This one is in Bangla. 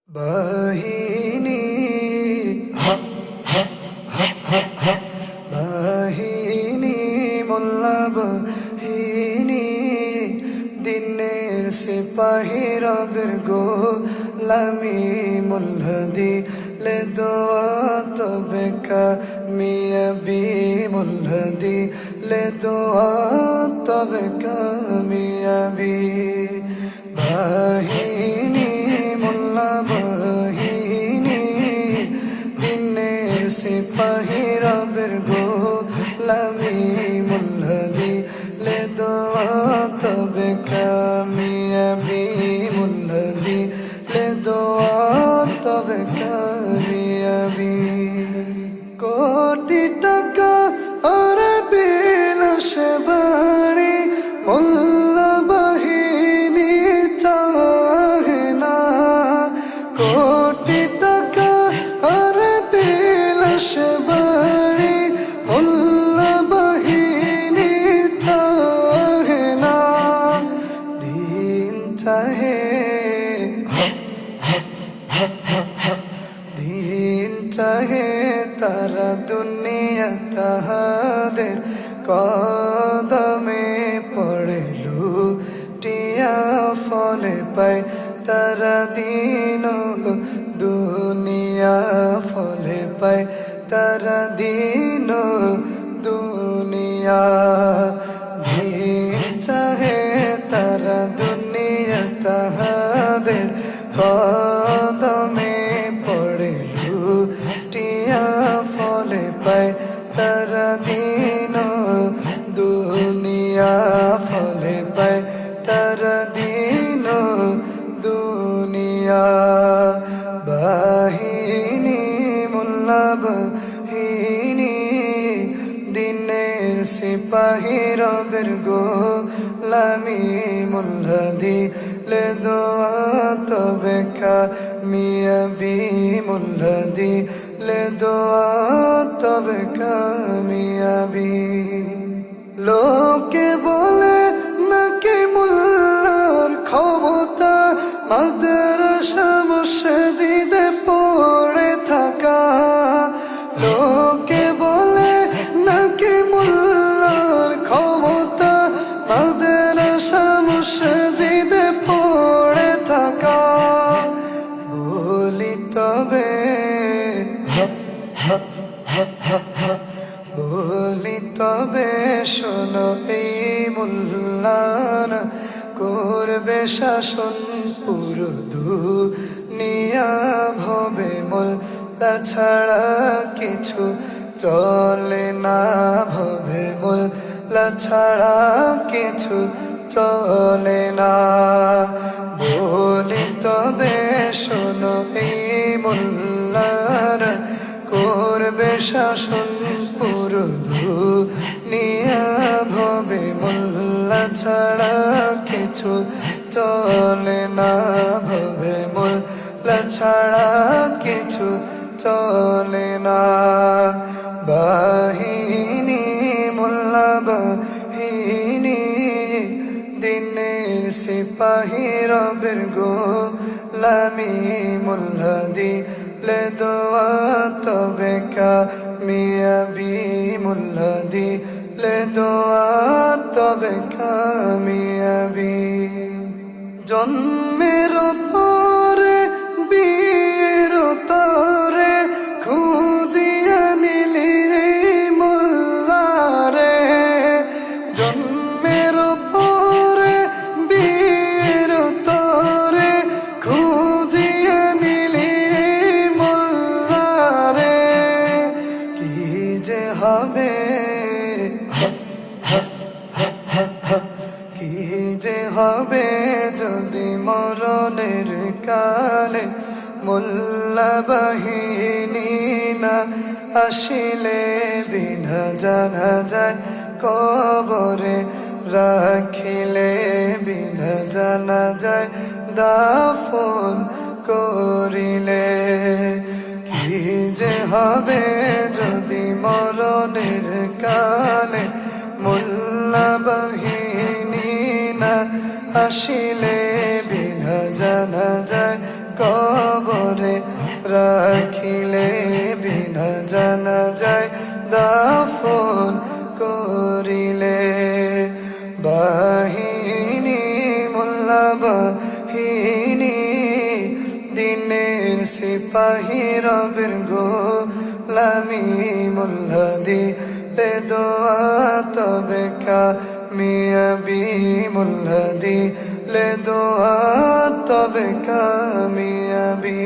বাহিনী বাহিনী মোল্লা বাহিনী দিনের সিপাহী রবের গোলামি মোল্লা দিলে দোয়া তবে কামিয়াবি মোল্লা দিলে দোয়া তবে কামিয়াবি বাহিনী মোল্লা বাহিনী দিনের সিপাহী রবের গোলামি মোল্লা দিলে দোয়া তবে কামিয়াবি মোল্লা দিলে দোয়া তবে কামিয়াবি কোটি টাকা আর বিলাসে বাড়ি মোল্লা বাহিনী চাহে না কোটি টাকা আর বিলাসে বাড়ি মোল্লা বাহিনী চাহে না দিন চাহে দিন চাহে তারা দুনিয়া তাহাদের কদমে পড়ে লুটিয়া ফলে পায় তারা দিন দুনিয়া ফলে পায় তারা দিন দুনিয়া দিন চাহে তারা দুনিয়া তাহাদের কদমে পড়ে লুটিয়া ফলে পায় তারা দিন দুনিয়া ফলে পায় তারা দিন দুনিয়া বাহিনী মোল্লা বাহিনী দিনের সিপাহী রবের গোলামি মোল্লা দিলে দোয়া তবে কামিয়াবি মোল্লা দিলে দোয়া তবে কামিয়াবি লোকে বলে নাকি মোল্লার ক্ষমতা মাদ্রাসা মসজিদে পড়ে থাকা লোকে বলে নাকি মোল্লার ক্ষমতা মাদ্রাসা মসজিদে পড়ে থাকা বলি তবে বলি তবে শোনো এই মোল্লার করবে শাসন পুরো দুনিয়া ভবে মোল্লা ছাড়া কিছু চলে না ভবে মোল্লা ছাড়া কিছু চলে না বলি তবে শোনো এই মোল্লার করবে শাসন পুরো দুনিয়া ভবে মোল্লা ছাড়া কিছু চলে না ভবে মোল্লা ছাড়া কিছু চলে না বাহিনী মোল্লা বাহিনী দিনের সিপাহী রবের গোলামি মোল্লা দিলে দোয়া তবে কামিয়াবি মোল্লা দিলে দোয়া তবে কামিয়াবি জন্মের পরে বিয়ের তরে খুঁজিয়া নিলি মোল্লারে জন্মের পরে বিয়ের তরে খুঁজিয়া নিলি মোল্লারে কি যে হবে কি যে হবে যদি মরণের কালে মোল্লা বাহিনী না আসিলে বিনা জানা যায় কবরে রাখিলে বিনা জানা যায় দাফন করিলে কি যে হবে যদি মরণের কালে মোল্লা বাহিনী না আসিলে বিনা জানা যায় কবরে রাখিলে বিনা জানা যায় দাফন করিলে বাহিনী মোল্লা বাহিনী দিনের সিপাহী রবের গোলামি মোল্লা দিলে দোয়া তবে কামিয়াবি মোল্লা দিলে দোয়া তবে কামিয়াবি